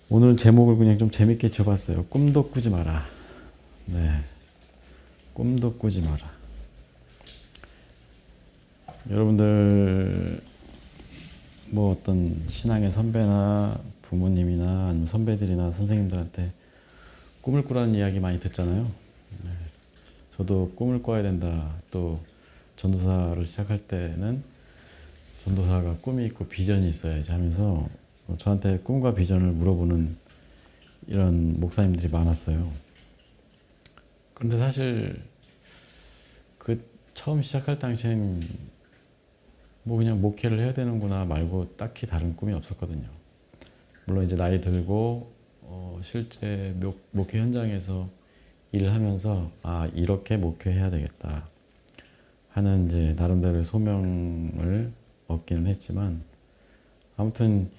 오늘은 제목을 그냥 좀 재밌게 지어봤어요. 꿈도 꾸지 마라. 네, 꿈도 꾸지 마라. 여러분들 뭐 어떤 신앙의 선배나 부모님이나 아니면 선배들이나 선생님들한테 꿈을 꾸라는 이야기 많이 듣잖아요. 네, 저도 꿈을 꿔야 된다. 또 전도사를 시작할 때는 전도사가 꿈이 있고 비전이 있어야지 하면서 저한테 꿈과 비전을 물어보는 이런 목사님들이 많았어요. 그런데 사실 그 처음 시작할 당시엔 뭐 그냥 목회를 해야 되는구나 말고 딱히 다른 꿈이 없었거든요. 물론 이제 나이 들고 실제 목회 현장에서 일을 하면서 아 이렇게 목회해야 되겠다 하는 이제 나름대로의 소명을 얻기는 했지만 아무튼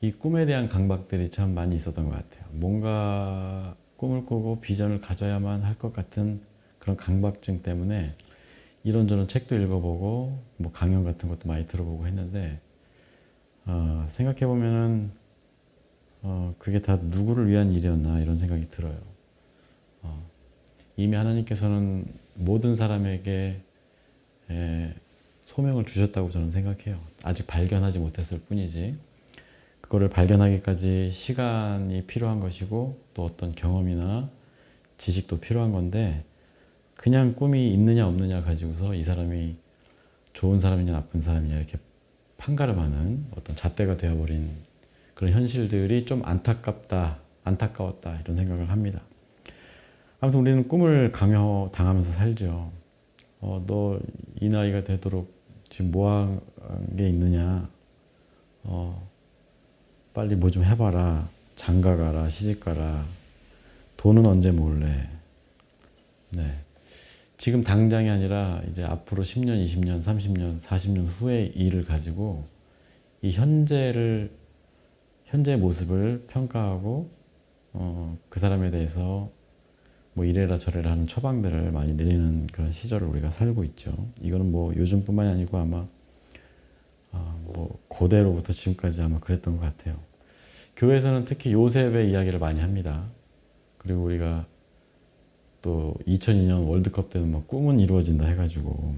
이 꿈에 대한 강박들이 참 많이 있었던 것 같아요. 뭔가 꿈을 꾸고 비전을 가져야만 할 것 같은 그런 강박증 때문에 이런저런 책도 읽어보고 뭐 강연 같은 것도 많이 들어보고 했는데 생각해보면은 그게 다 누구를 위한 일이었나 이런 생각이 들어요. 이미 하나님께서는 모든 사람에게 소명을 주셨다고 저는 생각해요. 아직 발견하지 못했을 뿐이지 그거를 발견하기까지 시간이 필요한 것이고 또 어떤 경험이나 지식도 필요한 건데 그냥 꿈이 있느냐 없느냐 가지고서 이 사람이 좋은 사람이냐 나쁜 사람이냐 이렇게 판가름하는 어떤 잣대가 되어버린 그런 현실들이 좀 안타까웠다 이런 생각을 합니다. 아무튼 우리는 꿈을 강요당하면서 살죠. 너 이 나이가 되도록 지금 뭐 한 게 있느냐. 빨리 뭐 좀 해봐라. 장가 가라. 시집 가라. 돈은 언제 모을래. 네. 지금 당장이 아니라 이제 앞으로 10년, 20년, 30년, 40년 후의 일을 가지고 이 현재의 모습을 평가하고 그 사람에 대해서 뭐 이래라 저래라 하는 처방들을 많이 내리는 그런 시절을 우리가 살고 있죠. 이거는 뭐 요즘뿐만이 아니고 아마 뭐 고대로부터 지금까지 아마 그랬던 것 같아요. 교회에서는 특히 요셉의 이야기를 많이 합니다. 그리고 우리가 또 2002년 월드컵 때는 뭐 꿈은 이루어진다 해가지고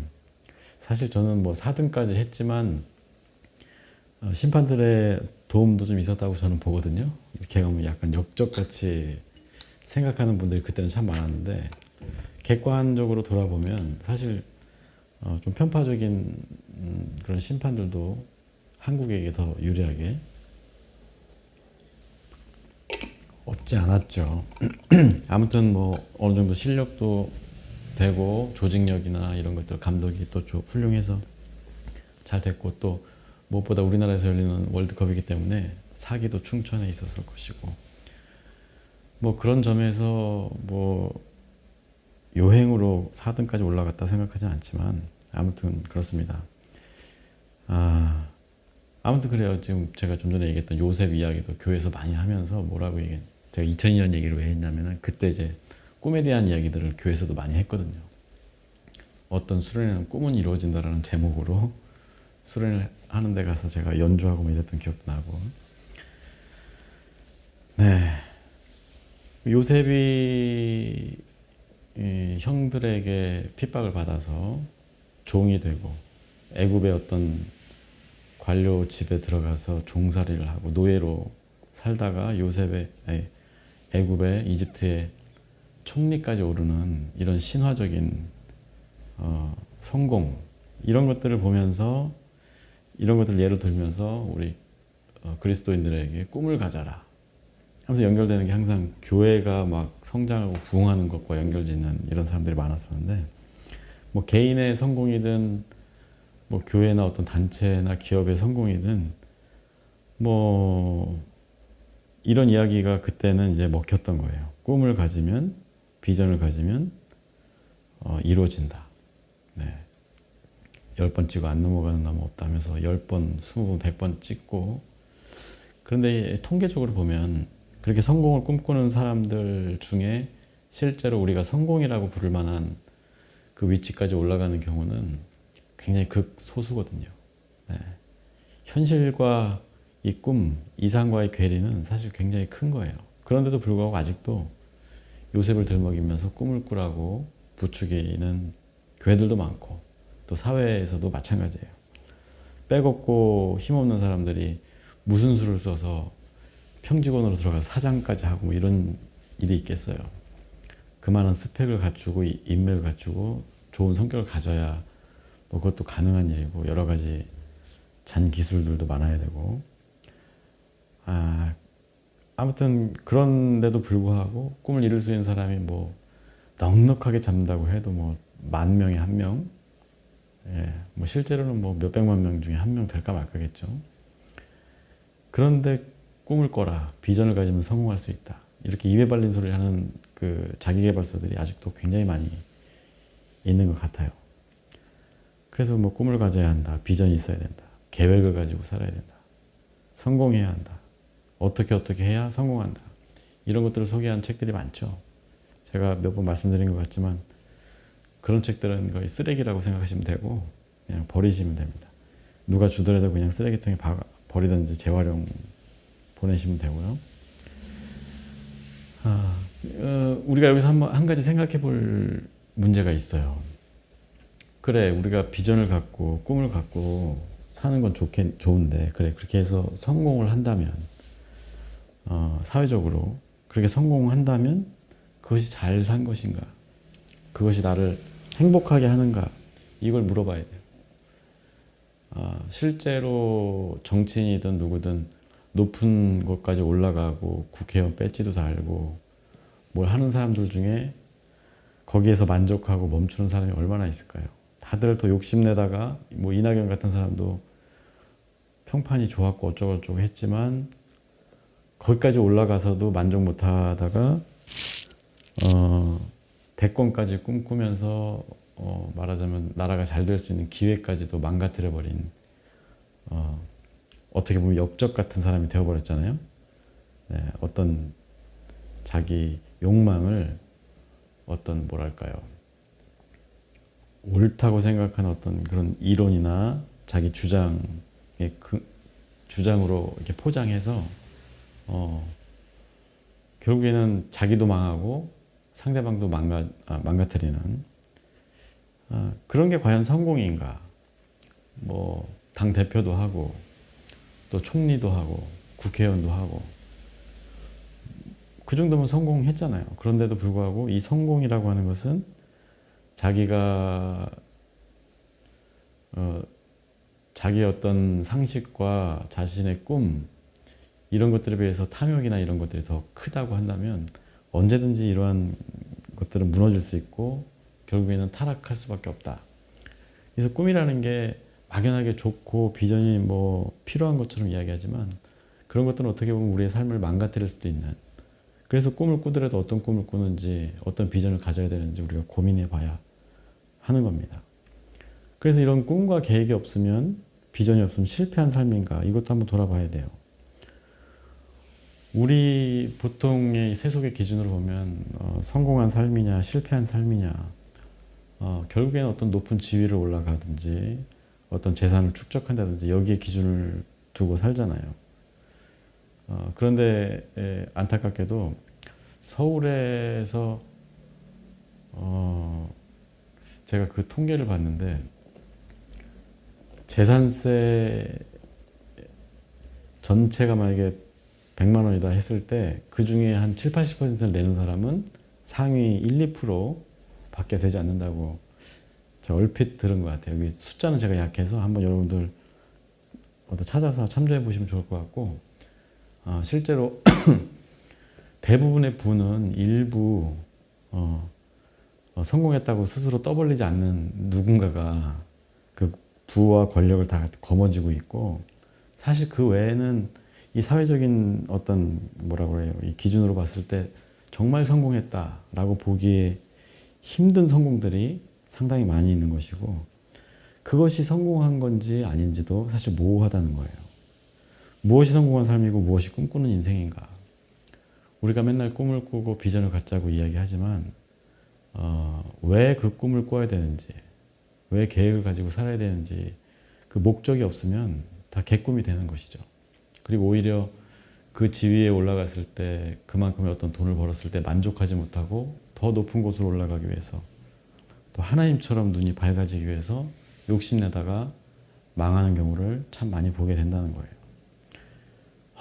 사실 저는 뭐 4등까지 했지만 심판들의 도움도 좀 있었다고 저는 보거든요. 이렇게 가면 약간 역적같이 생각하는 분들이 그때는 참 많았는데 객관적으로 돌아보면 사실 좀 편파적인 그런 심판들도 한국에게 더 유리하게 없지 않았죠. 아무튼 뭐 어느 정도 실력도 되고 조직력이나 이런 것들 감독이 또 훌륭해서 잘 됐고 또 무엇보다 우리나라에서 열리는 월드컵이기 때문에 사기도 충천해 있었을 것이고 뭐 그런 점에서 뭐 요행으로 4등까지 올라갔다 생각하진 않지만 아무튼 그렇습니다. 아무튼 그래요. 지금 제가 좀 전에 얘기했던 요셉 이야기도 교회에서 많이 하면서 뭐라고 제가 2002년 얘기를 왜 했냐면은 그때 이제 꿈에 대한 이야기들을 교회에서도 많이 했거든요. 어떤 수련회는 꿈은 이루어진다라는 제목으로 수련을 하는 데 가서 제가 연주하고 뭐 이랬던 기억도 나고. 네. 요셉이 형들에게 핍박을 받아서 종이 되고 애굽의 어떤 관료 집에 들어가서 종살이를 하고 노예로 살다가 애굽의 이집트의 총리까지 오르는 이런 신화적인 성공 이런 것들을 보면서 이런 것들을 예로 들면서 우리 그리스도인들에게 꿈을 가져라 하면서 연결되는 게 항상 교회가 막 성장하고 부흥하는 것과 연결짓는 이런 사람들이 많았었는데 뭐 개인의 성공이든 뭐 교회나 어떤 단체나 기업의 성공이든 뭐 이런 이야기가 그때는 이제 먹혔던 거예요. 꿈을 가지면 비전을 가지면 이루어진다. 네. 10번 찍고 안 넘어가는 나무 없다면서 10번, 20번, 100번 찍고 그런데 통계적으로 보면 그렇게 성공을 꿈꾸는 사람들 중에 실제로 우리가 성공이라고 부를 만한 그 위치까지 올라가는 경우는 굉장히 극소수거든요. 네. 현실과 이 꿈, 이상과의 괴리는 사실 굉장히 큰 거예요. 그런데도 불구하고 아직도 요셉을 들먹이면서 꿈을 꾸라고 부추기는 교회들도 많고 또 사회에서도 마찬가지예요. 백없고 힘없는 사람들이 무슨 수를 써서 평직원으로 들어가서 사장까지 하고 뭐 이런 일이 있겠어요. 그 많은 스펙을 갖추고 인맥을 갖추고 좋은 성격을 가져야 뭐 그것도 가능한 일이고 여러 가지 잔 기술들도 많아야 되고 아무튼 그런데도 불구하고 꿈을 이룰 수 있는 사람이 뭐 넉넉하게 잡는다고 해도 뭐 10,000명에 1명, 예, 뭐 실제로는 뭐 몇백만 명 중에 1명 될까 말까겠죠. 그런데 꿈을 꿔라, 비전을 가지면 성공할 수 있다, 이렇게 입에 발린 소리를 하는 그 자기계발서들이 아직도 굉장히 많이 있는 것 같아요. 그래서 뭐 꿈을 가져야 한다, 비전이 있어야 된다, 계획을 가지고 살아야 된다, 성공해야 한다, 어떻게 해야 성공한다, 이런 것들을 소개한 책들이 많죠. 제가 몇 번 말씀드린 것 같지만 그런 책들은 거의 쓰레기라고 생각하시면 되고 그냥 버리시면 됩니다. 누가 주더라도 그냥 쓰레기통에 버리든지 재활용 보내시면 되고요. 우리가 여기서 한 가지 생각해 볼 문제가 있어요. 그래, 우리가 비전을 갖고 꿈을 갖고 사는 건 좋은데, 그래, 그렇게 해서 성공을 한다면, 사회적으로 그렇게 성공한다면 그것이 잘 산 것인가? 그것이 나를 행복하게 하는가? 이걸 물어봐야 돼요. 실제로 정치인이든 누구든 높은 곳까지 올라가고 국회의원 배지도 달고 뭘 하는 사람들 중에 거기에서 만족하고 멈추는 사람이 얼마나 있을까요? 다들 더 욕심내다가 뭐 이낙연 같은 사람도 평판이 좋았고 어쩌고저쩌고 했지만 거기까지 올라가서도 만족 못하다가 대권까지 꿈꾸면서 말하자면 나라가 잘 될 수 있는 기회까지도 망가뜨려버린 어떻게 보면 역적 같은 사람이 되어버렸잖아요. 네, 어떤 자기 욕망을 어떤 뭐랄까요, 옳다고 생각하는 어떤 그런 이론이나 자기 주장의 주장으로 이렇게 포장해서 결국에는 자기도 망하고 상대방도 망가뜨리는 그런 게 과연 성공인가? 뭐 당 대표도 하고 또 총리도 하고 국회의원도 하고 그 정도면 성공했잖아요. 그런데도 불구하고 이 성공이라고 하는 것은 자기가 자기의 어떤 상식과 자신의 꿈 이런 것들에 비해서 탐욕이나 이런 것들이 더 크다고 한다면 언제든지 이러한 것들은 무너질 수 있고 결국에는 타락할 수밖에 없다. 그래서 꿈이라는 게 막연하게 좋고 비전이 뭐 필요한 것처럼 이야기하지만 그런 것들은 어떻게 보면 우리의 삶을 망가뜨릴 수도 있는, 그래서 꿈을 꾸더라도 어떤 꿈을 꾸는지 어떤 비전을 가져야 되는지 우리가 고민해 봐야 하는 겁니다. 그래서 이런 꿈과 계획이 없으면, 비전이 없으면 실패한 삶인가, 이것도 한번 돌아봐야 돼요. 우리 보통의 세속의 기준으로 보면 성공한 삶이냐 실패한 삶이냐, 결국에는 어떤 높은 지위를 올라가든지 어떤 재산을 축적한다든지 여기에 기준을 두고 살잖아요. 그런데 안타깝게도 서울에서 제가 그 통계를 봤는데 재산세 전체가 만약에 100만 원이다 했을 때 그 중에 한 7, 80%를 내는 사람은 상위 1, 2% 밖에 되지 않는다고 제가 얼핏 들은 것 같아요. 여기 숫자는 제가 약해서 한번 여러분들 찾아서 참조해 보시면 좋을 것 같고, 실제로 대부분의 부는 일부 성공했다고 스스로 떠벌리지 않는 누군가가 그 부와 권력을 다 거머쥐고 있고, 사실 그 외에는 이 사회적인 어떤 뭐라고 그래요, 이 기준으로 봤을 때 정말 성공했다라고 보기에 힘든 성공들이 상당히 많이 있는 것이고, 그것이 성공한 건지 아닌지도 사실 모호하다는 거예요. 무엇이 성공한 삶이고 무엇이 꿈꾸는 인생인가. 우리가 맨날 꿈을 꾸고 비전을 갖자고 이야기하지만 왜 그 꿈을 꿔야 되는지, 왜 계획을 가지고 살아야 되는지 그 목적이 없으면 다 개꿈이 되는 것이죠. 그리고 오히려 그 지위에 올라갔을 때 그만큼의 어떤 돈을 벌었을 때 만족하지 못하고 더 높은 곳으로 올라가기 위해서 또 하나님처럼 눈이 밝아지기 위해서 욕심내다가 망하는 경우를 참 많이 보게 된다는 거예요.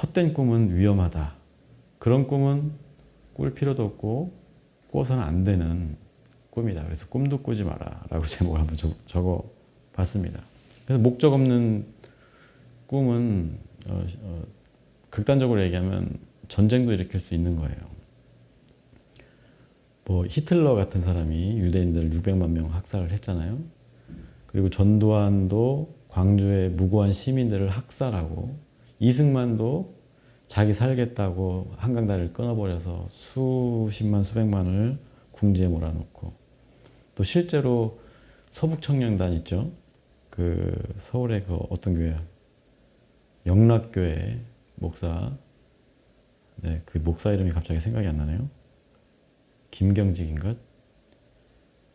헛된 꿈은 위험하다. 그런 꿈은 꿀 필요도 없고 꾸어서는 안 되는 꿈이다. 그래서 꿈도 꾸지 마라 라고 제목을 한번 적어 봤습니다. 그래서 목적 없는 꿈은 극단적으로 얘기하면 전쟁도 일으킬 수 있는 거예요. 뭐 히틀러 같은 사람이 유대인들 600만 명 학살을 했잖아요. 그리고 전두환도 광주의 무고한 시민들을 학살하고 이승만도 자기 살겠다고 한강다리를 끊어버려서 수십만 수백만을 궁지에 몰아넣고 또 실제로 서북청년단 있죠. 그 서울의 그 어떤 교회야? 영락교회 목사. 네, 그 목사 이름이 갑자기 생각이 안 나네요. 김경직인가?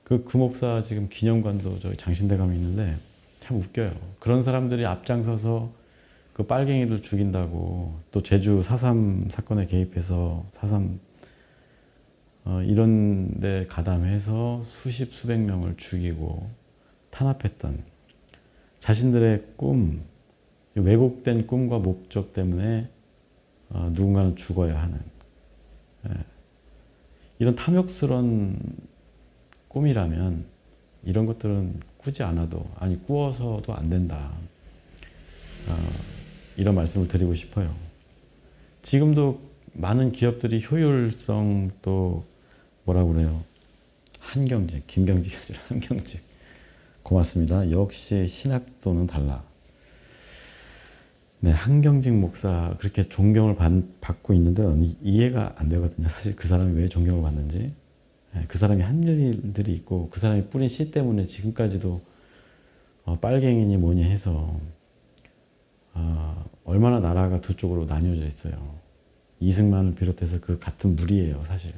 그 목사 지금 기념관도 저기 장신대감에 있는데 참 웃겨요. 그런 사람들이 앞장서서 그 빨갱이들 죽인다고 또 제주 4.3 사건에 개입해서 4.3 이런 데 가담해서 수십 수백 명을 죽이고 탄압했던 자신들의 꿈, 왜곡된 꿈과 목적 때문에 누군가는 죽어야 하는 이런 탐욕스러운 꿈이라면 이런 것들은 꾸지 않아도 아니 꾸어서도 안 된다. 이런 말씀을 드리고 싶어요. 지금도 많은 기업들이 효율성 또 뭐라고 그래요? 한경직, 김경직이 아니라 한경직. 고맙습니다. 역시 신학도는 달라. 네, 한경직 목사 그렇게 존경을 받고 있는데 이해가 안 되거든요. 사실 그 사람이 왜 존경을 받는지. 그 사람이 한 일들이 있고 그 사람이 뿌린 씨 때문에 지금까지도 빨갱이니 뭐니 해서 얼마나 나라가 두 쪽으로 나뉘어져 있어요. 이승만을 비롯해서 그 같은 무리예요, 사실.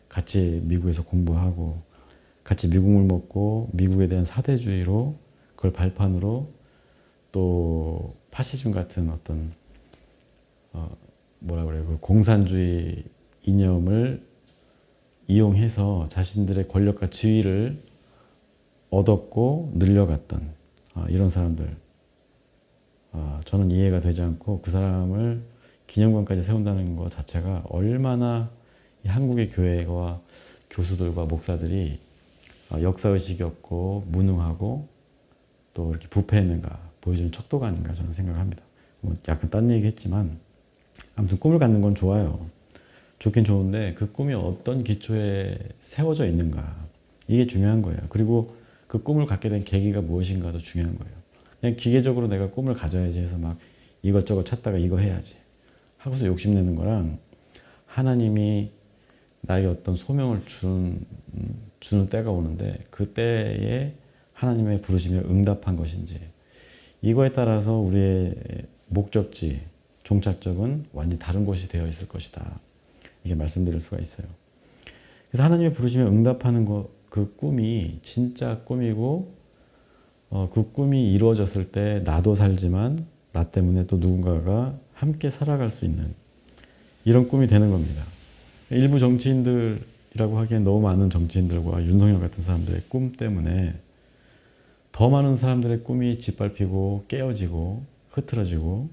같이 미국에서 공부하고 같이 미국물 먹고 미국에 대한 사대주의로 그걸 발판으로 또 파시즘 같은 어떤 뭐라 그래요, 그 공산주의 이념을 이용해서 자신들의 권력과 지위를 얻었고 늘려갔던 이런 사람들. 저는 이해가 되지 않고 그 사람을 기념관까지 세운다는 것 자체가 얼마나 이 한국의 교회와 교수들과 목사들이 역사의식이 없고 무능하고 또 이렇게 부패했는가 보여주는 척도가 아닌가 저는 생각을 합니다. 약간 딴 얘기 했지만 아무튼 꿈을 갖는 건 좋아요. 좋긴 좋은데 그 꿈이 어떤 기초에 세워져 있는가 이게 중요한 거예요. 그리고 그 꿈을 갖게 된 계기가 무엇인가도 중요한 거예요. 그냥 기계적으로 내가 꿈을 가져야지 해서 막 이것저것 찾다가 이거 해야지 하고서 욕심내는 거랑 하나님이 나에게 어떤 소명을 주는 때가 오는데 그 때에 하나님의 부르심에 응답한 것인지 이거에 따라서 우리의 목적지, 종착적은 완전히 다른 곳이 되어 있을 것이다. 이게 말씀드릴 수가 있어요. 그래서 하나님의 부르심에 응답하는 그 꿈이 진짜 꿈이고 그 꿈이 이루어졌을 때 나도 살지만 나 때문에 또 누군가가 함께 살아갈 수 있는 이런 꿈이 되는 겁니다. 일부 정치인들이라고 하기엔 너무 많은 정치인들과 윤석열 같은 사람들의 꿈 때문에 더 많은 사람들의 꿈이 짓밟히고 깨어지고 흐트러지고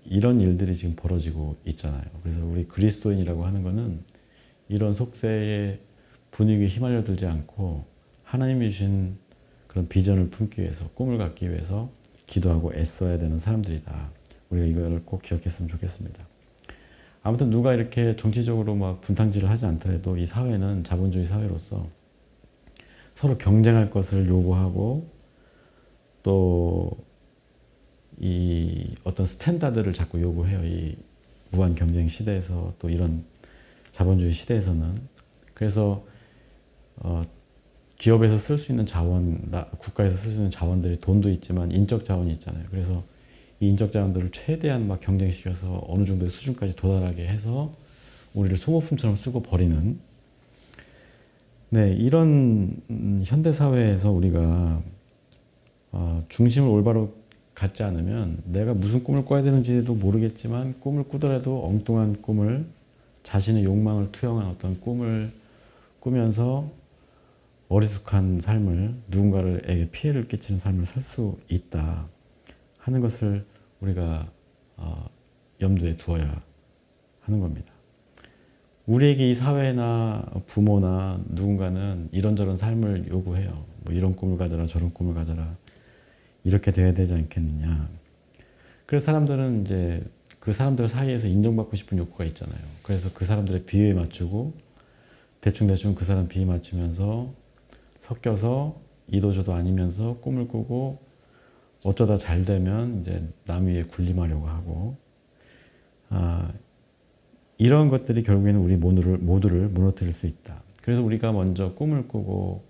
이런 일들이 지금 벌어지고 있잖아요. 그래서 우리 그리스도인이라고 하는 거는 이런 속세의 분위기에 휘말려들지 않고 하나님이 주신 그런 비전을 품기 위해서 꿈을 갖기 위해서 기도하고 애써야 되는 사람들이다. 우리가 이걸 꼭 기억했으면 좋겠습니다. 아무튼 누가 이렇게 정치적으로 막 분탕질을 하지 않더라도 이 사회는 자본주의 사회로서 서로 경쟁할 것을 요구하고 또 이 어떤 스탠다드를 자꾸 요구해요. 이 무한 경쟁 시대에서 또 이런 자본주의 시대에서는. 그래서 기업에서 쓸 수 있는 자원, 국가에서 쓸 수 있는 자원들이 돈도 있지만 인적 자원이 있잖아요. 그래서 이 인적 자원들을 최대한 막 경쟁시켜서 어느 정도의 수준까지 도달하게 해서 우리를 소모품처럼 쓰고 버리는 이런 현대 사회에서 우리가 중심을 올바로 갖지 않으면 내가 무슨 꿈을 꿔야 되는지도 모르겠지만 꿈을 꾸더라도 엉뚱한 꿈을 자신의 욕망을 투영한 어떤 꿈을 꾸면서 어리숙한 삶을 누군가에게 피해를 끼치는 삶을 살 수 있다 하는 것을 우리가 염두에 두어야 하는 겁니다. 우리에게 이 사회나 부모나 누군가는 이런저런 삶을 요구해요. 뭐 이런 꿈을 가져라 저런 꿈을 가져라 이렇게 돼야 되지 않겠느냐. 그래서 사람들은 이제 그 사람들 사이에서 인정받고 싶은 욕구가 있잖아요. 그래서 그 사람들의 비위에 맞추고 대충대충 그 사람 비위 맞추면서 섞여서 이도저도 아니면서 꿈을 꾸고 어쩌다 잘 되면 이제 남 위에 군림하려고 하고 이런 것들이 결국에는 우리 모두를 무너뜨릴 수 있다. 그래서 우리가 먼저 꿈을 꾸고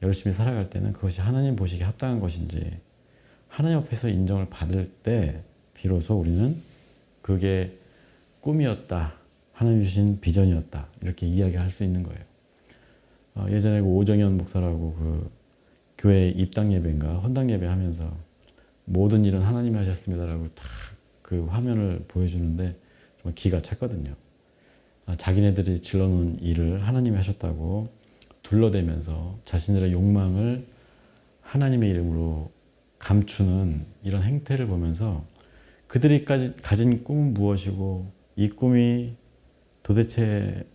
열심히 살아갈 때는 그것이 하나님 보시기에 합당한 것인지 하나님 앞에서 인정을 받을 때 비로소 우리는 그게 꿈이었다. 하나님 주신 비전이었다. 이렇게 이야기할 수 있는 거예요. 예전에 그 오정현 목사라고 그 교회 입당 예배인가 헌당 예배 하면서 모든 일은 하나님이 하셨습니다라고 딱 그 화면을 보여주는데 정말 기가 찼거든요. 자기네들이 질러놓은 일을 하나님이 하셨다고 둘러대면서 자신들의 욕망을 하나님의 이름으로 감추는 이런 행태를 보면서 그들이 가진 꿈은 무엇이고 이 꿈이 도대체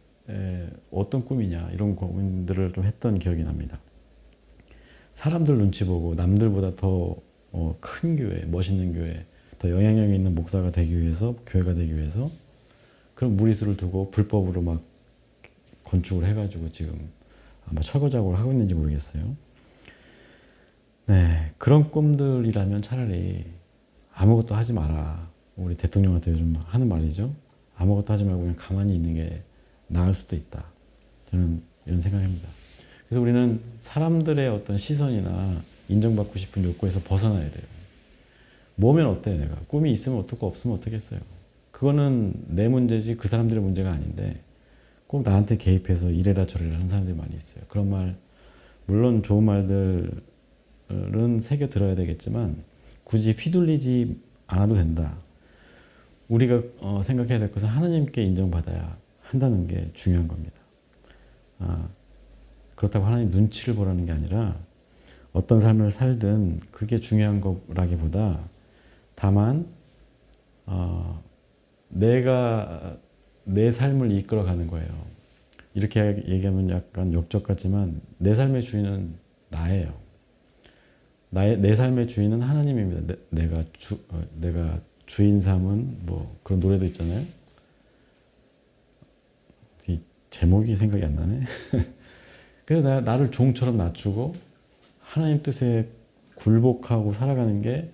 어떤 꿈이냐 이런 고민들을 좀 했던 기억이 납니다. 사람들 눈치 보고 남들보다 더 큰 교회, 멋있는 교회, 더 영향력 있는 목사가 되기 위해서, 교회가 되기 위해서 그런 무리수를 두고 불법으로 막 건축을 해가지고 지금 아마 철거 작업을 하고 있는지 모르겠어요. 네, 그런 꿈들이라면 차라리 아무것도 하지 마라. 우리 대통령한테 요즘 하는 말이죠. 아무것도 하지 말고 그냥 가만히 있는 게 나을 수도 있다. 저는 이런 생각합니다. 그래서 우리는 사람들의 어떤 시선이나 인정받고 싶은 욕구에서 벗어나야 돼요. 뭐면 어때 내가. 꿈이 있으면 어떻고 없으면 어떻겠어요. 그거는 내 문제지 그 사람들의 문제가 아닌데 꼭 나한테 개입해서 이래라 저래라 하는 사람들이 많이 있어요. 그런 말 물론 좋은 말들은 새겨 들어야 되겠지만 굳이 휘둘리지 않아도 된다. 우리가 생각해야 될 것은 하나님께 인정받아야 한다는 게 중요한 겁니다. 그렇다고 하나님 눈치를 보라는 게 아니라 어떤 삶을 살든 그게 중요한 거라기보다 다만 내가 내 삶을 이끌어가는 거예요. 이렇게 얘기하면 약간 역적 같지만 내 삶의 주인은 나예요. 내 삶의 주인은 하나님입니다. 내가 주인 삼은 뭐 그런 노래도 있잖아요. 이 제목이 생각이 안 나네. 그래서 나를 종처럼 낮추고 하나님 뜻에 굴복하고 살아가는 게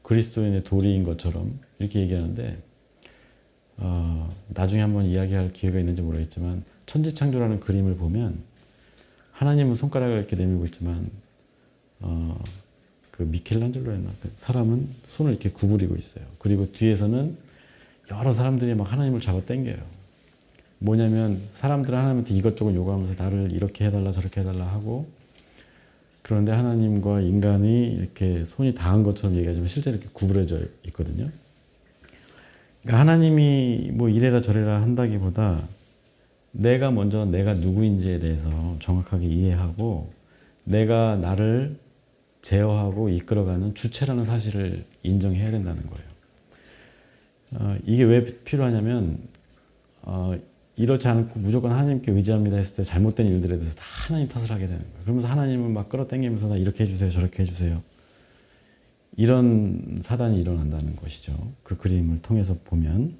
그리스도인의 도리인 것처럼 이렇게 얘기하는데 나중에 한번 이야기할 기회가 있는지 모르겠지만 천지창조라는 그림을 보면 하나님은 손가락을 이렇게 내밀고 있지만 그 미켈란젤로였나? 사람은 손을 이렇게 구부리고 있어요. 그리고 뒤에서는 여러 사람들이 막 하나님을 잡아 당겨요. 뭐냐면 사람들은 하나님한테 이것저것 요구하면서 나를 이렇게 해달라 저렇게 해달라 하고 그런데 하나님과 인간이 이렇게 손이 닿은 것처럼 얘기하지만 실제로 이렇게 구부려져 있거든요. 그러니까 하나님이 뭐 이래라 저래라 한다기보다 내가 먼저 내가 누구인지에 대해서 정확하게 이해하고 내가 나를 제어하고 이끌어가는 주체라는 사실을 인정해야 된다는 거예요. 이게 왜 필요하냐면 이렇지 않고 무조건 하나님께 의지합니다 했을 때 잘못된 일들에 대해서 다 하나님 탓을 하게 되는 거예요. 그러면서 하나님은 막 끌어당기면서 나 이렇게 해주세요 저렇게 해주세요. 이런 사단이 일어난다는 것이죠. 그 그림을 통해서 보면.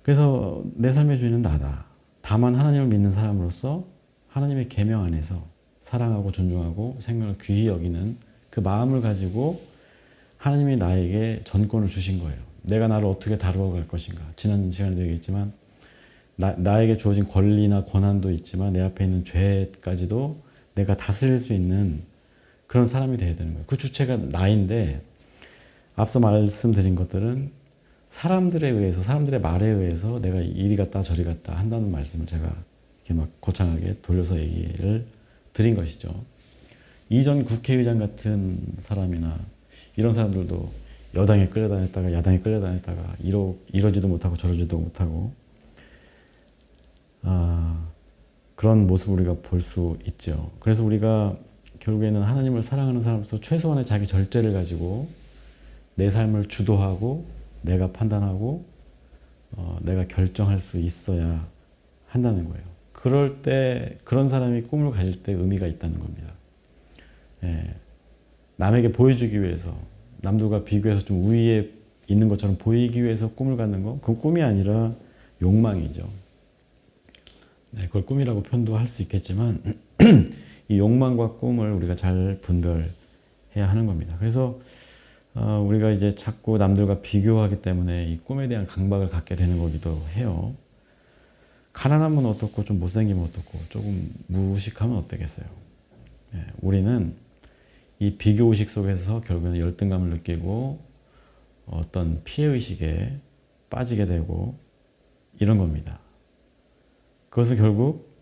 그래서 내 삶의 주인은 나다. 다만 하나님을 믿는 사람으로서 하나님의 계명 안에서 사랑하고 존중하고 생명을 귀히 여기는 그 마음을 가지고 하나님이 나에게 전권을 주신 거예요. 내가 나를 어떻게 다루어갈 것인가. 지난 시간에도 얘기했지만 나에게 주어진 권리나 권한도 있지만 내 앞에 있는 죄까지도 내가 다스릴 수 있는 그런 사람이 돼야 되는 거예요. 그 주체가 나인데 앞서 말씀드린 것들은 사람들에 의해서 사람들의 말에 의해서 내가 이리 갔다 저리 갔다 한다는 말씀을 제가 이렇게 막 거창하게 돌려서 얘기를 드린 것이죠. 이전 국회의장 같은 사람이나 이런 사람들도 여당에 끌려다녔다가 야당에 끌려다녔다가 이러지도 못하고 저러지도 못하고 그런 모습을 우리가 볼 수 있죠. 그래서 우리가 결국에는 하나님을 사랑하는 사람으로서 최소한의 자기 절제를 가지고 내 삶을 주도하고 내가 판단하고 내가 결정할 수 있어야 한다는 거예요. 그럴 때 그런 사람이 꿈을 가질 때 의미가 있다는 겁니다. 예, 남에게 보여주기 위해서 남들과 비교해서 좀 우위에 있는 것처럼 보이기 위해서 꿈을 갖는 거, 그건 꿈이 아니라 욕망이죠. 네, 그걸 꿈이라고 표현도 할 수 있겠지만 이 욕망과 꿈을 우리가 잘 분별해야 하는 겁니다. 그래서 우리가 이제 자꾸 남들과 비교하기 때문에 이 꿈에 대한 강박을 갖게 되는 거기도 해요. 가난하면 어떻고 좀 못생기면 어떻고 조금 무식하면 어떻겠어요. 네, 우리는 이 비교의식 속에서 결국에는 열등감을 느끼고 어떤 피해의식에 빠지게 되고 이런 겁니다. 그것은 결국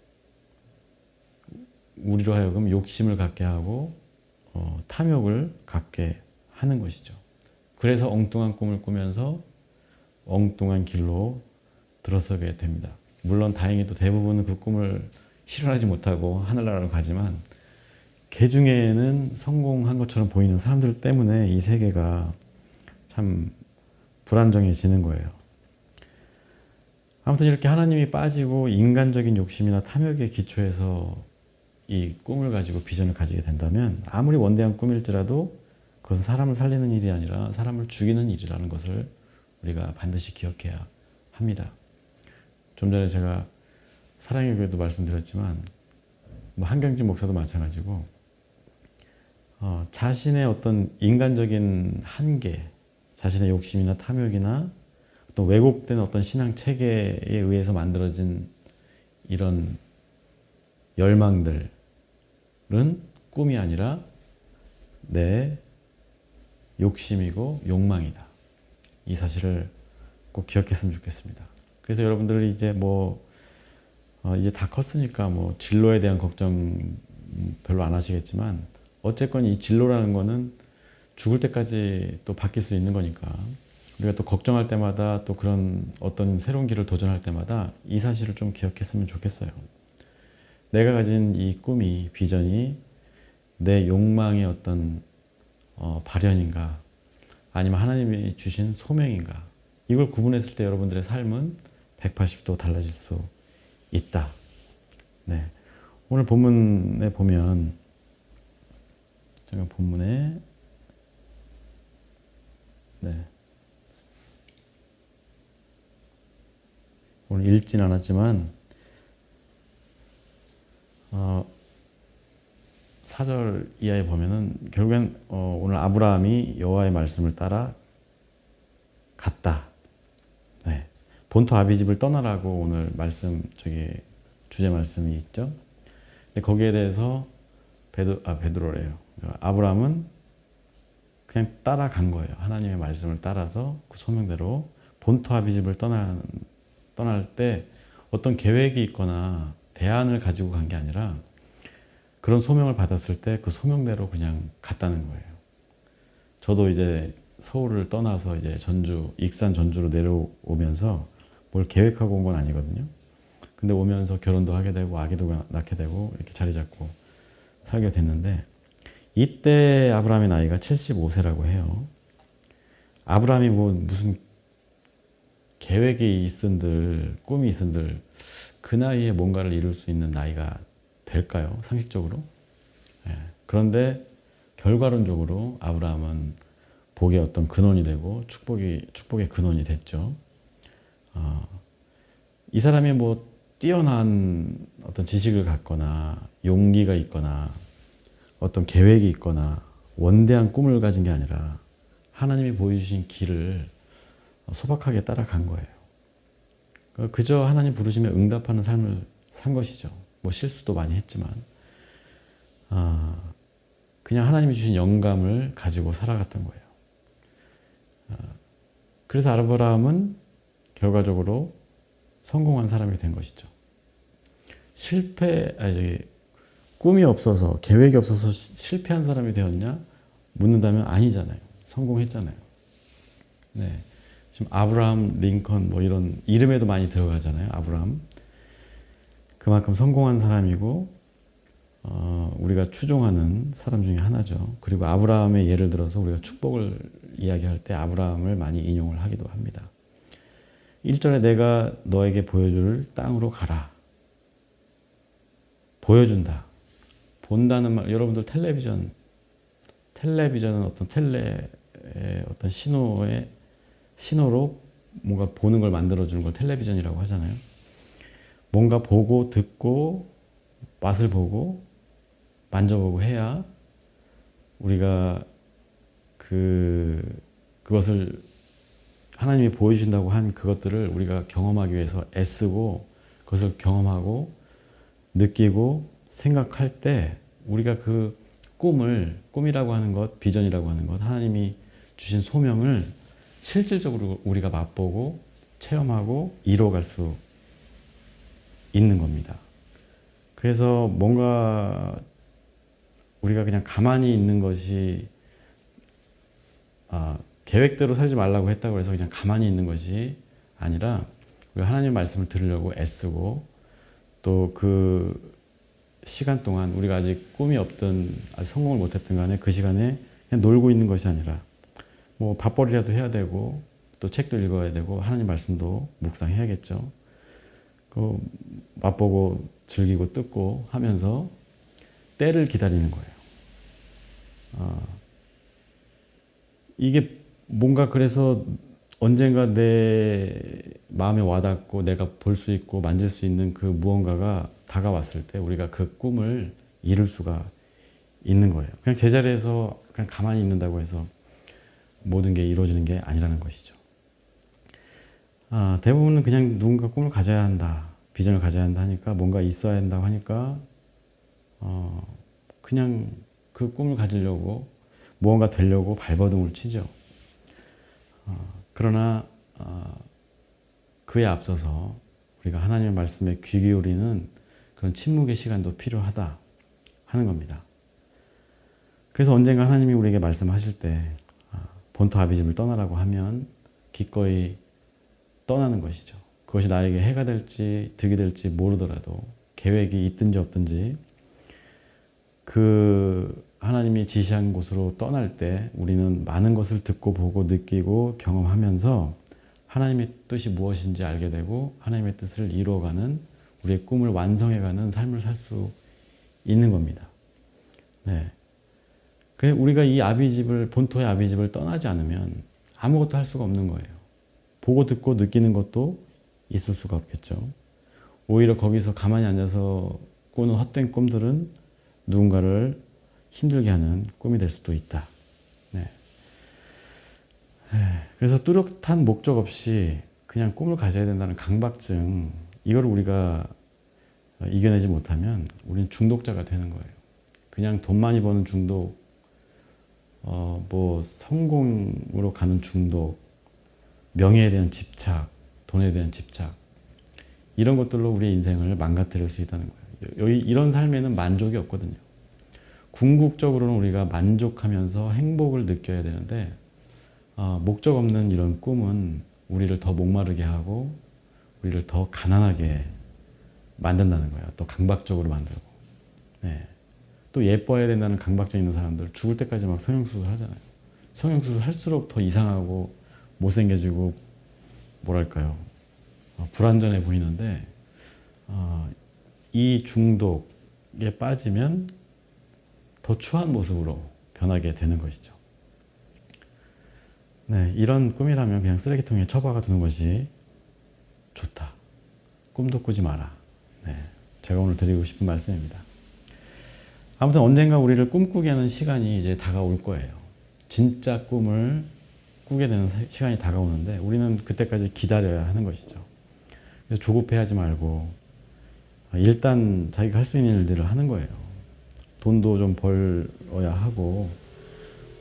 우리로 하여금 욕심을 갖게 하고 탐욕을 갖게 하는 것이죠. 그래서 엉뚱한 꿈을 꾸면서 엉뚱한 길로 들어서게 됩니다. 물론 다행히도 대부분은 그 꿈을 실현하지 못하고 하늘나라로 가지만 그 중에는 성공한 것처럼 보이는 사람들 때문에 이 세계가 참 불안정해지는 거예요. 아무튼 이렇게 하나님이 빠지고 인간적인 욕심이나 탐욕에 기초해서 이 꿈을 가지고 비전을 가지게 된다면 아무리 원대한 꿈일지라도 그것은 사람을 살리는 일이 아니라 사람을 죽이는 일이라는 것을 우리가 반드시 기억해야 합니다. 좀 전에 제가 사랑의 교회도 말씀드렸지만 한경진 목사도 마찬가지고 자신의 어떤 인간적인 한계, 자신의 욕심이나 탐욕이나 또 왜곡된 어떤 신앙 체계에 의해서 만들어진 이런 열망들은 꿈이 아니라 내 욕심이고 욕망이다. 이 사실을 꼭 기억했으면 좋겠습니다. 그래서 여러분들이 이제 이제 다 컸으니까 진로에 대한 걱정 별로 안 하시겠지만 어쨌건 이 진로라는 거는 죽을 때까지 또 바뀔 수 있는 거니까 우리가 또 걱정할 때마다 또 그런 어떤 새로운 길을 도전할 때마다 이 사실을 좀 기억했으면 좋겠어요. 내가 가진 이 꿈이, 비전이 내 욕망의 어떤 발현인가 아니면 하나님이 주신 소명인가, 이걸 구분했을 때 여러분들의 삶은 180도 달라질 수 있다. 네. 오늘 본문에 보면 제가 본문에 오늘 읽진 않았지만 4절 이하에 보면은 결국엔 오늘 아브라함이 여호와의 말씀을 따라 갔다. 네. 본토 아비집을 떠나라고 오늘 주제 말씀이 있죠. 근데 거기에 대해서 베드로래요. 아브라함은 그냥 따라간 거예요. 하나님의 말씀을 따라서 그 소명대로 본토 아비집을 떠날 때 어떤 계획이 있거나 대안을 가지고 간 게 아니라 그런 소명을 받았을 때 그 소명대로 그냥 갔다는 거예요. 저도 이제 서울을 떠나서 이제 익산 전주로 내려오면서 뭘 계획하고 온 건 아니거든요. 근데 오면서 결혼도 하게 되고 아기도 낳게 되고 이렇게 자리 잡고 살게 됐는데 이때 아브라함의 나이가 75세라고 해요. 아브라함이 무슨 계획이 있은들 꿈이 있은들 그 나이에 뭔가를 이룰 수 있는 나이가 될까요? 상식적으로? 예. 그런데 결과론적으로 아브라함은 복의 어떤 근원이 되고 축복의 근원이 됐죠. 이 사람이 뛰어난 어떤 지식을 갖거나 용기가 있거나 어떤 계획이 있거나 원대한 꿈을 가진 게 아니라 하나님이 보여주신 길을 소박하게 따라간 거예요. 그저 하나님 부르심에 응답하는 삶을 산 것이죠. 실수도 많이 했지만 그냥 하나님이 주신 영감을 가지고 살아갔던 거예요. 그래서 아브라함은 결과적으로 성공한 사람이 된 것이죠. 꿈이 없어서 계획이 없어서 실패한 사람이 되었냐? 묻는다면 아니잖아요. 성공했잖아요. 네. 지금 아브라함, 링컨 뭐 이런 이름에도 많이 들어가잖아요. 아브라함. 그만큼 성공한 사람이고 우리가 추종하는 사람 중에 하나죠. 그리고 아브라함의 예를 들어서 우리가 축복을 이야기할 때 아브라함을 많이 인용을 하기도 합니다. 1절에 내가 너에게 보여줄 땅으로 가라. 보여준다. 본다는 말, 여러분들 텔레비전은 어떤 어떤 신호로 뭔가 보는 걸 만들어주는 걸 텔레비전이라고 하잖아요. 뭔가 보고 듣고 맛을 보고 만져보고 해야 우리가 그것을 하나님이 보여주신다고 한 그것들을 우리가 경험하기 위해서 애쓰고 그것을 경험하고 느끼고 생각할 때 우리가 그 꿈이라고 하는 것, 비전이라고 하는 것, 하나님이 주신 소명을 실질적으로 우리가 맛보고 체험하고 이루어갈 수 있는 겁니다. 그래서 뭔가 우리가 그냥 가만히 있는 것이 계획대로 살지 말라고 했다고 해서 그냥 가만히 있는 것이 아니라 우리가 하나님의 말씀을 들으려고 애쓰고 또 그 시간 동안 우리가 아직 꿈이 없든 아직 성공을 못했든 간에 그 시간에 그냥 놀고 있는 것이 아니라 뭐 밥벌이라도 해야 되고 또 책도 읽어야 되고 하나님 말씀도 묵상해야겠죠. 그 맛보고 즐기고 뜯고 하면서 때를 기다리는 거예요. 이게 뭔가 그래서 언젠가 내 마음에 와닿고 내가 볼 수 있고 만질 수 있는 그 무언가가 다가왔을 때 우리가 그 꿈을 이룰 수가 있는 거예요. 그냥 제자리에서 그냥 가만히 있는다고 해서 모든 게 이루어지는 게 아니라는 것이죠. 대부분은 그냥 누군가 꿈을 가져야 한다, 비전을 가져야 한다 하니까 뭔가 있어야 한다고 하니까 그냥 그 꿈을 가지려고 무언가 되려고 발버둥을 치죠. 그러나 그에 앞서서 우리가 하나님의 말씀에 귀 기울이는 그런 침묵의 시간도 필요하다 하는 겁니다. 그래서 언젠가 하나님이 우리에게 말씀하실 때 본토 아비집을 떠나라고 하면 기꺼이 떠나는 것이죠. 그것이 나에게 해가 될지 득이 될지 모르더라도 계획이 있든지 없든지 그 하나님이 지시한 곳으로 떠날 때 우리는 많은 것을 듣고 보고 느끼고 경험하면서 하나님의 뜻이 무엇인지 알게 되고 하나님의 뜻을 이루어가는 우리의 꿈을 완성해가는 삶을 살 수 있는 겁니다. 네. 그래 우리가 이 본토의 아비집을 떠나지 않으면 아무것도 할 수가 없는 거예요. 보고 듣고 느끼는 것도 있을 수가 없겠죠. 오히려 거기서 가만히 앉아서 꾸는 헛된 꿈들은 누군가를 힘들게 하는 꿈이 될 수도 있다. 네. 그래서 뚜렷한 목적 없이 그냥 꿈을 가져야 된다는 강박증, 이걸 우리가 이겨내지 못하면 우리는 중독자가 되는 거예요. 그냥 돈 많이 버는 중독, 뭐 성공으로 가는 중독, 명예에 대한 집착, 돈에 대한 집착, 이런 것들로 우리의 인생을 망가뜨릴 수 있다는 거예요. 이런 삶에는 만족이 없거든요. 궁극적으로는 우리가 만족하면서 행복을 느껴야 되는데 목적 없는 이런 꿈은 우리를 더 목마르게 하고 우리를 더 가난하게 만든다는 거예요. 또 강박적으로 만들고. 네. 또 예뻐야 된다는 강박증 있는 사람들 죽을 때까지 막 성형수술 하잖아요. 성형수술 할수록 더 이상하고 못생겨지고 뭐랄까요. 불완전해 보이는데 이 중독에 빠지면 더 추한 모습으로 변하게 되는 것이죠. 네, 이런 꿈이라면 그냥 쓰레기통에 처박아 두는 것이 좋다. 꿈도 꾸지 마라. 네, 제가 오늘 드리고 싶은 말씀입니다. 아무튼 언젠가 우리를 꿈꾸게 하는 시간이 이제 다가올 거예요. 진짜 꿈을 꾸게 되는 시간이 다가오는데 우리는 그때까지 기다려야 하는 것이죠. 그래서 조급해하지 말고 일단 자기가 할 수 있는 일들을 하는 거예요. 돈도 좀 벌어야 하고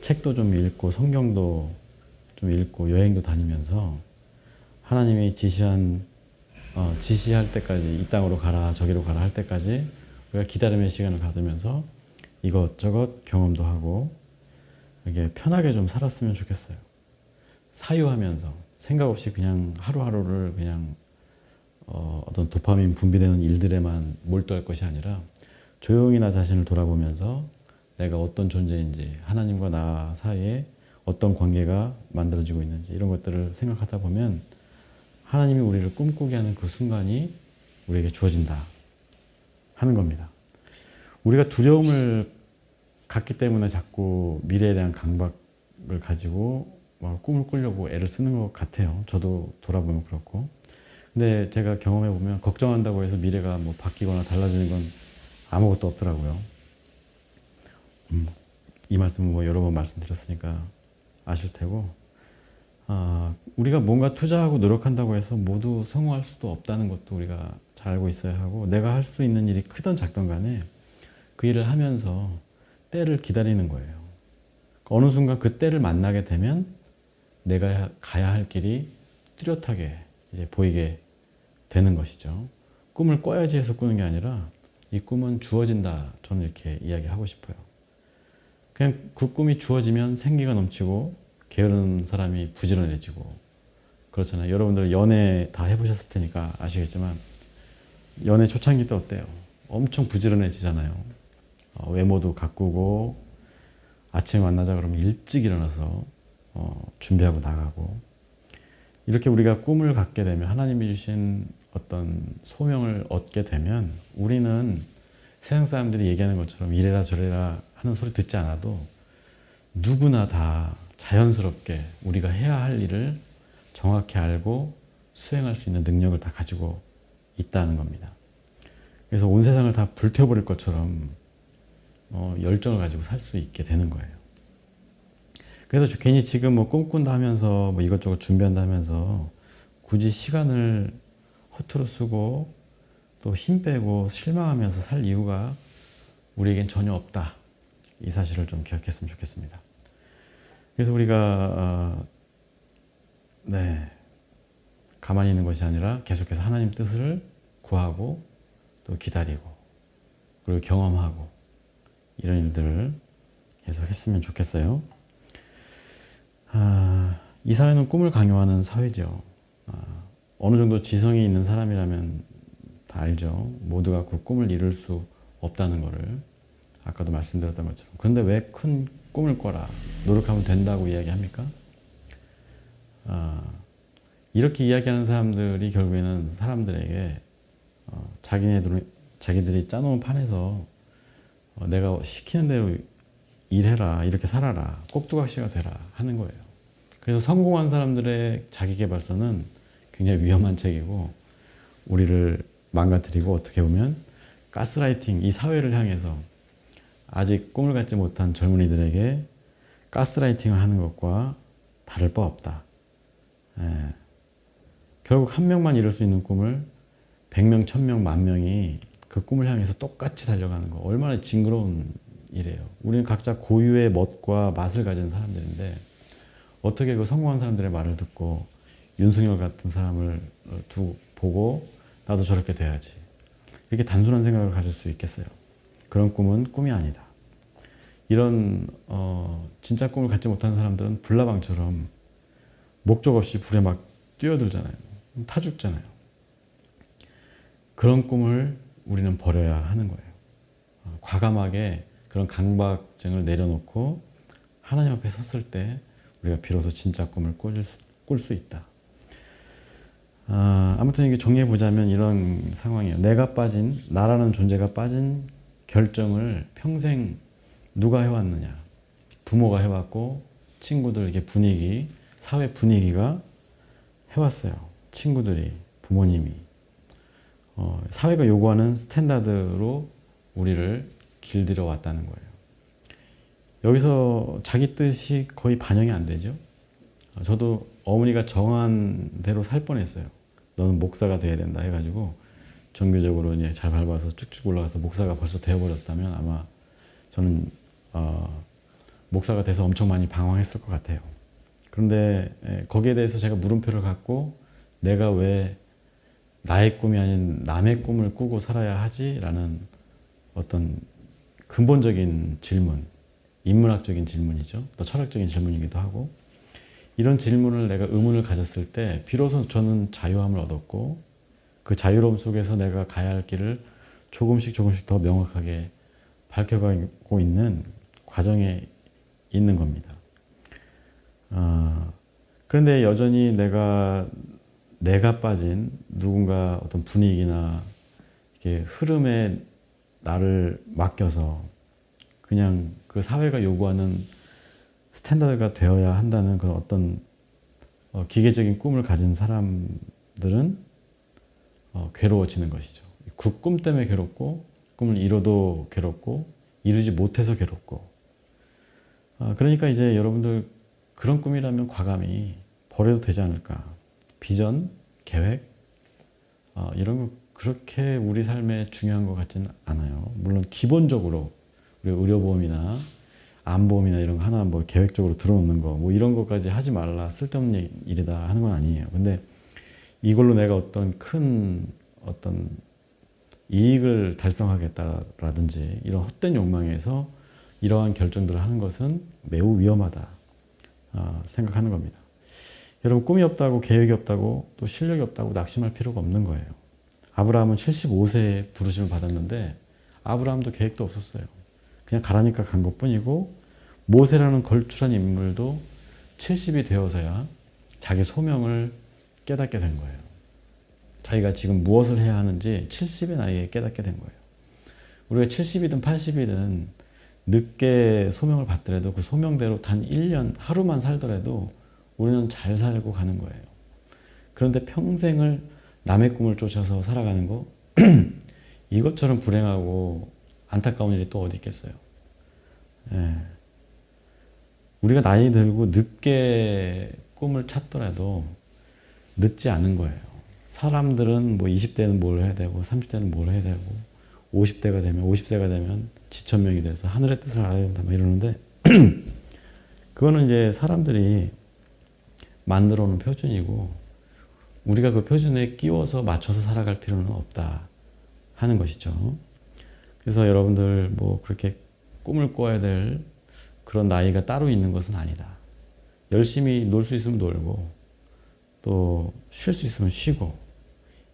책도 좀 읽고 성경도 좀 읽고 여행도 다니면서 하나님이 지시할 때까지 이 땅으로 가라 저기로 가라 할 때까지 우리가 기다림의 시간을 가지면서 이것저것 경험도 하고 이게 편하게 좀 살았으면 좋겠어요. 사유하면서 생각 없이 그냥 하루하루를 그냥 어떤 도파민 분비되는 일들에만 몰두할 것이 아니라 조용히 나 자신을 돌아보면서 내가 어떤 존재인지, 하나님과 나 사이에 어떤 관계가 만들어지고 있는지 이런 것들을 생각하다 보면 하나님이 우리를 꿈꾸게 하는 그 순간이 우리에게 주어진다 하는 겁니다. 우리가 두려움을 갖기 때문에 자꾸 미래에 대한 강박을 가지고 막 꿈을 꾸려고 애를 쓰는 것 같아요. 저도 돌아보면 그렇고. 근데 제가 경험해 보면 걱정한다고 해서 미래가 뭐 바뀌거나 달라지는 건 아무것도 없더라고요. 이 말씀은 뭐 여러 번 말씀드렸으니까 아실 테고, 우리가 뭔가 투자하고 노력한다고 해서 모두 성공할 수도 없다는 것도 우리가 잘 알고 있어야 하고, 내가 할 수 있는 일이 크든 작든 간에 그 일을 하면서 때를 기다리는 거예요. 어느 순간 그 때를 만나게 되면 내가 가야 할 길이 뚜렷하게 이제 보이게 되는 것이죠. 꿈을 꿔야지 해서 꾸는 게 아니라 이 꿈은 주어진다. 저는 이렇게 이야기하고 싶어요. 그냥 그 꿈이 주어지면 생기가 넘치고 게으른 사람이 부지런해지고 그렇잖아요. 여러분들 연애 다 해보셨을 테니까 아시겠지만 연애 초창기 때 어때요? 엄청 부지런해지잖아요. 외모도 가꾸고 아침에 만나자 그러면 일찍 일어나서 준비하고 나가고, 이렇게 우리가 꿈을 갖게 되면 하나님이 주신 어떤 소명을 얻게 되면 우리는 세상 사람들이 얘기하는 것처럼 이래라 저래라 하는 소리 듣지 않아도 누구나 다 자연스럽게 우리가 해야 할 일을 정확히 알고 수행할 수 있는 능력을 다 가지고 있다는 겁니다. 그래서 온 세상을 다 불태워버릴 것처럼 열정을 가지고 살 수 있게 되는 거예요. 그래서 괜히 지금 뭐 꿈꾼다 하면서 뭐 이것저것 준비한다 하면서 굳이 시간을 허투루 쓰고 또 힘 빼고 실망하면서 살 이유가 우리에겐 전혀 없다. 이 사실을 좀 기억했으면 좋겠습니다. 그래서 우리가 가만히 있는 것이 아니라 계속해서 하나님 뜻을 구하고 또 기다리고 그리고 경험하고 이런 일들을 계속 했으면 좋겠어요. 이 사회는 꿈을 강요하는 사회죠. 어느 정도 지성이 있는 사람이라면 다 알죠. 모두가 그 꿈을 이룰 수 없다는 것을 아까도 말씀드렸던 것처럼. 그런데 왜 큰 꿈을 꿔라, 노력하면 된다고 이야기합니까? 이렇게 이야기하는 사람들이 결국에는 사람들에게 자기들이 짜놓은 판에서 내가 시키는 대로 일해라, 이렇게 살아라, 꼭두각시가 되라 하는 거예요. 그래서 성공한 사람들의 자기계발서는 굉장히 위험한 책이고 우리를 망가뜨리고 어떻게 보면 가스라이팅, 이 사회를 향해서 아직 꿈을 갖지 못한 젊은이들에게 가스라이팅을 하는 것과 다를 바 없다. 결국 한 명만 이룰 수 있는 꿈을 100명, 1000명, 10,000명이 그 꿈을 향해서 똑같이 달려가는 거, 얼마나 징그러운 일이에요. 우리는 각자 고유의 멋과 맛을 가진 사람들인데 어떻게 그 성공한 사람들의 말을 듣고 윤석열 같은 사람을 보고 나도 저렇게 돼야지, 이렇게 단순한 생각을 가질 수 있겠어요? 그런 꿈은 꿈이 아니다. 이런 진짜 꿈을 갖지 못한 사람들은 불나방처럼 목적 없이 불에 막 뛰어들잖아요. 타 죽잖아요. 그런 꿈을 우리는 버려야 하는 거예요. 과감하게 그런 강박증을 내려놓고 하나님 앞에 섰을 때 우리가 비로소 진짜 꿈을 꿀 수 있다. 아무튼 이게 정리해보자면 이런 상황이에요. 나라는 존재가 빠진 결정을 평생 누가 해왔느냐. 부모가 해왔고 친구들, 이게 분위기, 사회 분위기가 해왔어요. 친구들이, 부모님이. 사회가 요구하는 스탠다드로 우리를 길들여 왔다는 거예요. 여기서 자기 뜻이 거의 반영이 안 되죠. 저도 어머니가 정한 대로 살 뻔했어요. 너는 목사가 돼야 된다 해가지고 정규적으로 이제 잘 밟아서 쭉쭉 올라가서 목사가 벌써 되어버렸다면 아마 저는 목사가 돼서 엄청 많이 방황했을 것 같아요. 그런데 거기에 대해서 제가 물음표를 갖고 내가 왜 나의 꿈이 아닌 남의 꿈을 꾸고 살아야 하지? 라는 어떤 근본적인 질문, 인문학적인 질문이죠. 또 철학적인 질문이기도 하고, 이런 질문을 내가 의문을 가졌을 때 비로소 저는 자유함을 얻었고, 그 자유로움 속에서 내가 가야 할 길을 조금씩 더 명확하게 밝혀가고 있는 과정에 있는 겁니다. 그런데 여전히 내가 빠진 누군가 어떤 분위기나 이렇게 흐름에 나를 맡겨서 그냥 그 사회가 요구하는 스탠다드가 되어야 한다는 그런 어떤 기계적인 꿈을 가진 사람들은 괴로워지는 것이죠. 그 꿈 때문에 괴롭고, 꿈을 이뤄도 괴롭고, 이루지 못해서 괴롭고. 그러니까 이제 여러분들 그런 꿈이라면 과감히 버려도 되지 않을까. 비전, 계획, 이런 거 그렇게 우리 삶에 중요한 것 같지는 않아요. 물론 기본적으로 우리 의료보험이나 암보험이나 이런 거 하나 뭐 계획적으로 들어놓는 거, 뭐 이런 것까지 하지 말라, 쓸데없는 일이다 하는 건 아니에요. 근데 이걸로 내가 어떤 큰 이익을 달성하겠다라든지 이런 헛된 욕망에서 이러한 결정들을 하는 것은 매우 위험하다 생각하는 겁니다. 여러분, 꿈이 없다고, 계획이 없다고, 또 실력이 없다고 낙심할 필요가 없는 거예요. 아브라함은 75세에 부르심을 받았는데 아브라함도 계획도 없었어요. 그냥 가라니까 간 것뿐이고, 모세라는 걸출한 인물도 70이 되어서야 자기 소명을 깨닫게 된 거예요. 자기가 지금 무엇을 해야 하는지 70의 나이에 깨닫게 된 거예요. 우리가 70이든 80이든 늦게 소명을 받더라도 그 소명대로 단 1년, 하루만 살더라도 우리는 잘 살고 가는 거예요. 그런데 평생을 남의 꿈을 쫓아서 살아가는 거, 이것처럼 불행하고 안타까운 일이 또 어디 있겠어요. 예. 우리가 나이 들고 늦게 꿈을 찾더라도 늦지 않은 거예요. 사람들은 뭐 20대는 뭘 해야 되고 30대는 뭘 해야 되고 50대가 되면 50세가 되면 지천명이 돼서 하늘의 뜻을 알아야 된다 막 이러는데 그거는 이제 사람들이 만들어 놓은 표준이고 우리가 그 표준에 끼워서 맞춰서 살아갈 필요는 없다 하는 것이죠. 그래서 여러분들 뭐 그렇게 꿈을 꿔야 될 그런 나이가 따로 있는 것은 아니다. 열심히 놀 수 있으면 놀고 또 쉴 수 있으면 쉬고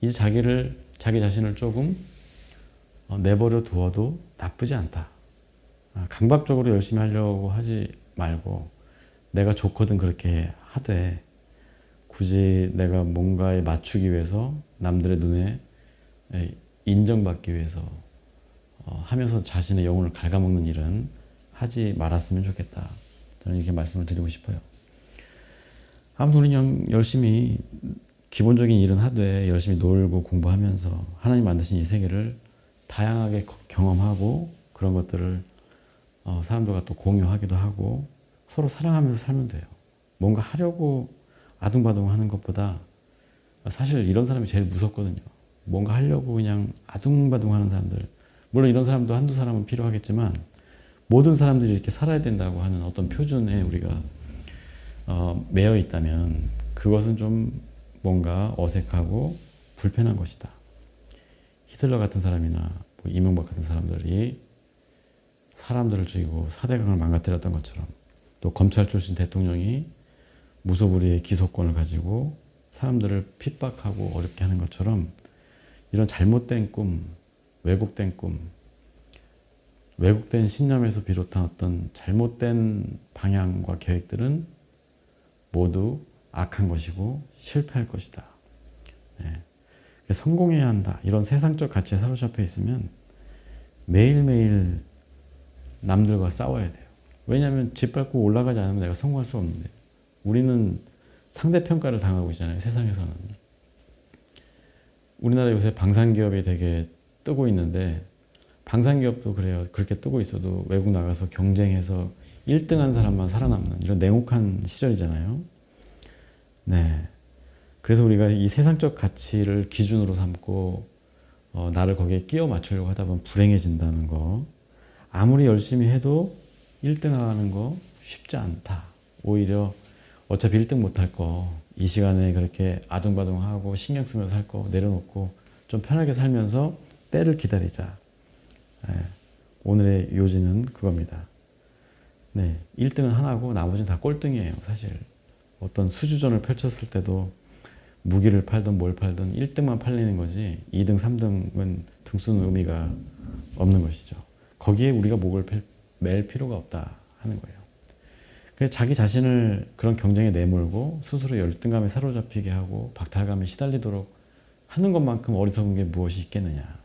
이제 자기 자신을 조금 내버려 두어도 나쁘지 않다. 강박적으로 열심히 하려고 하지 말고 내가 좋거든 그렇게 하되 굳이 내가 뭔가에 맞추기 위해서 남들의 눈에 인정받기 위해서 하면서 자신의 영혼을 갉아먹는 일은 하지 말았으면 좋겠다. 저는 이렇게 말씀을 드리고 싶어요. 아무튼 우리는 열심히 기본적인 일은 하되 열심히 놀고 공부하면서 하나님 만드신 이 세계를 다양하게 경험하고 그런 것들을 사람들과 또 공유하기도 하고 서로 사랑하면서 살면 돼요. 뭔가 하려고 아둥바둥 하는 것보다 사실 이런 사람이 제일 무섭거든요. 뭔가 하려고 그냥 아둥바둥 하는 사람들. 물론 이런 사람도 한두 사람은 필요하겠지만 모든 사람들이 이렇게 살아야 된다고 하는 어떤 표준에 우리가 매여 있다면 그것은 좀 뭔가 어색하고 불편한 것이다. 히틀러 같은 사람이나 뭐 이명박 같은 사람들이 사람들을 죽이고 사대강을 망가뜨렸던 것처럼 또 검찰 출신 대통령이 무소불위의 기소권을 가지고 사람들을 핍박하고 어렵게 하는 것처럼 이런 잘못된 꿈, 왜곡된 꿈, 왜곡된 신념에서 비롯한 어떤 잘못된 방향과 계획들은 모두 악한 것이고 실패할 것이다. 네. 성공해야 한다. 이런 세상적 가치에 사로잡혀 있으면 매일매일 남들과 싸워야 돼요. 왜냐하면 짓밟고 올라가지 않으면 내가 성공할 수 없는데 우리는 상대평가를 당하고 있잖아요. 세상에서는. 우리나라 요새 방산기업이 되게 뜨고 있는데 방산기업도 그래요. 그렇게 뜨고 있어도 외국 나가서 경쟁해서 1등한 사람만 살아남는 이런 냉혹한 시절이잖아요. 네. 그래서 우리가 이 세상적 가치를 기준으로 삼고 나를 거기에 끼워 맞추려고 하다 보면 불행해진다는 거. 아무리 열심히 해도 1등하는 거 쉽지 않다. 오히려 어차피 1등 못할 거 이 시간에 그렇게 아둥바둥하고 신경 쓰면서 할 거 내려놓고 좀 편하게 살면서 때를 기다리자. 네. 오늘의 요지는 그겁니다. 네, 1등은 하나고 나머지는 다 꼴등이에요. 사실 어떤 수주전을 펼쳤을 때도 무기를 팔든 뭘 팔든 1등만 팔리는 거지 2등, 3등은 등수는 의미가 없는 것이죠. 거기에 우리가 목을 맬 필요가 없다 하는 거예요. 그래서 자기 자신을 그런 경쟁에 내몰고 스스로 열등감에 사로잡히게 하고 박탈감에 시달리도록 하는 것만큼 어리석은 게 무엇이 있겠느냐.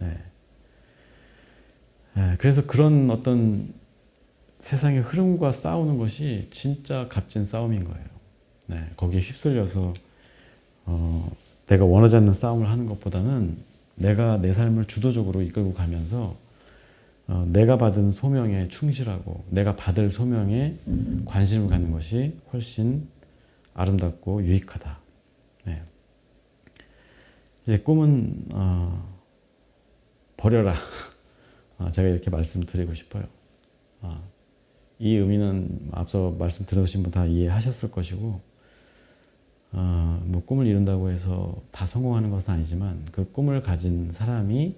네. 네, 그래서 그런 어떤 세상의 흐름과 싸우는 것이 진짜 값진 싸움인 거예요. 네, 거기에 휩쓸려서 내가 원하지 않는 싸움을 하는 것보다는 내가 내 삶을 주도적으로 이끌고 가면서 내가 받은 소명에 충실하고 내가 받을 소명에 관심을 갖는 것이 훨씬 아름답고 유익하다. 네. 이제 꿈은 버려라. 제가 이렇게 말씀드리고 싶어요. 이 의미는 앞서 말씀 들으신 분 다 이해하셨을 것이고 뭐 꿈을 이룬다고 해서 다 성공하는 것은 아니지만 그 꿈을 가진 사람이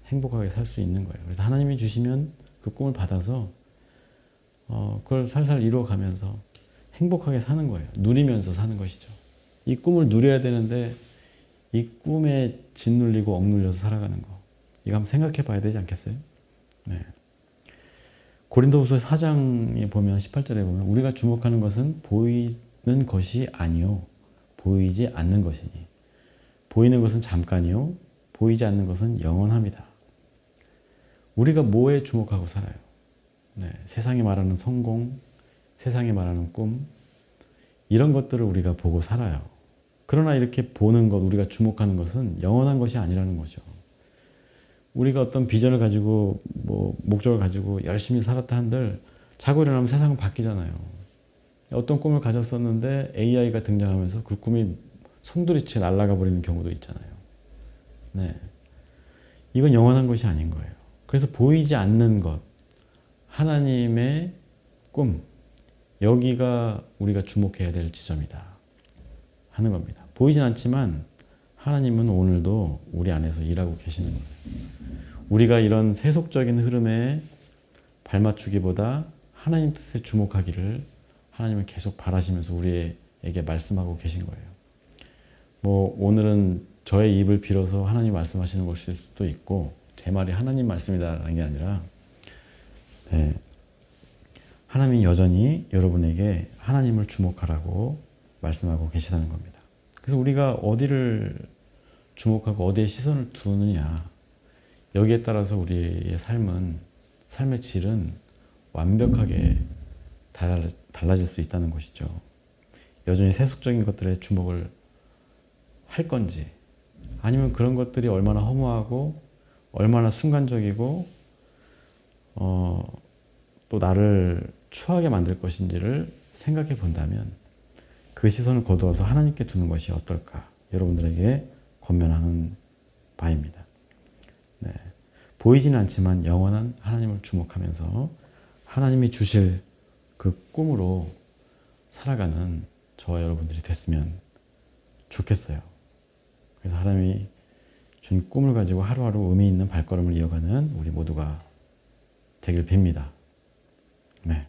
행복하게 살 수 있는 거예요. 그래서 하나님이 주시면 그 꿈을 받아서 그걸 살살 이루어가면서 행복하게 사는 거예요. 누리면서 사는 것이죠. 이 꿈을 누려야 되는데 이 꿈에 짓눌리고 억눌려서 살아가는 거. 이거 한번 생각해 봐야 되지 않겠어요? 네. 고린도후서 4장에 보면 18절에 보면 우리가 주목하는 것은 보이는 것이 아니요 보이지 않는 것이니 보이는 것은 잠깐이요 보이지 않는 것은 영원합니다. 우리가 뭐에 주목하고 살아요? 네, 세상이 말하는 성공, 세상이 말하는 꿈 이런 것들을 우리가 보고 살아요. 그러나 이렇게 보는 것, 우리가 주목하는 것은 영원한 것이 아니라는 거죠. 우리가 어떤 비전을 가지고 뭐 목적을 가지고 열심히 살았다 한들 자고 일어나면 세상은 바뀌잖아요. 어떤 꿈을 가졌었는데 AI가 등장하면서 그 꿈이 송두리째 날아가 버리는 경우도 있잖아요. 네, 이건 영원한 것이 아닌 거예요. 그래서 보이지 않는 것, 하나님의 꿈, 여기가 우리가 주목해야 될 지점이다 하는 겁니다. 보이진 않지만 하나님은 오늘도 우리 안에서 일하고 계시는 거예요. 우리가 이런 세속적인 흐름에 발맞추기보다 하나님 뜻에 주목하기를 하나님은 계속 바라시면서 우리에게 말씀하고 계신 거예요. 뭐 오늘은 저의 입을 빌어서 하나님 말씀하시는 것일 수도 있고 제 말이 하나님 말씀이다라는 게 아니라 네, 하나님이 여전히 여러분에게 하나님을 주목하라고 말씀하고 계시다는 겁니다. 그래서 우리가 어디를 주목하고 어디에 시선을 두느냐 여기에 따라서 우리의 삶의 질은 완벽하게 달라질 수 있다는 것이죠. 여전히 세속적인 것들에 주목을 할 건지 아니면 그런 것들이 얼마나 허무하고 얼마나 순간적이고 또 나를 추하게 만들 것인지를 생각해 본다면 그 시선을 거두어서 하나님께 두는 것이 어떨까 여러분들에게 권면하는 바입니다. 네. 보이지는 않지만 영원한 하나님을 주목하면서 하나님이 주실 그 꿈으로 살아가는 저와 여러분들이 됐으면 좋겠어요. 그래서 하나님이 준 꿈을 가지고 하루하루 의미 있는 발걸음을 이어가는 우리 모두가 되길 빕니다. 네.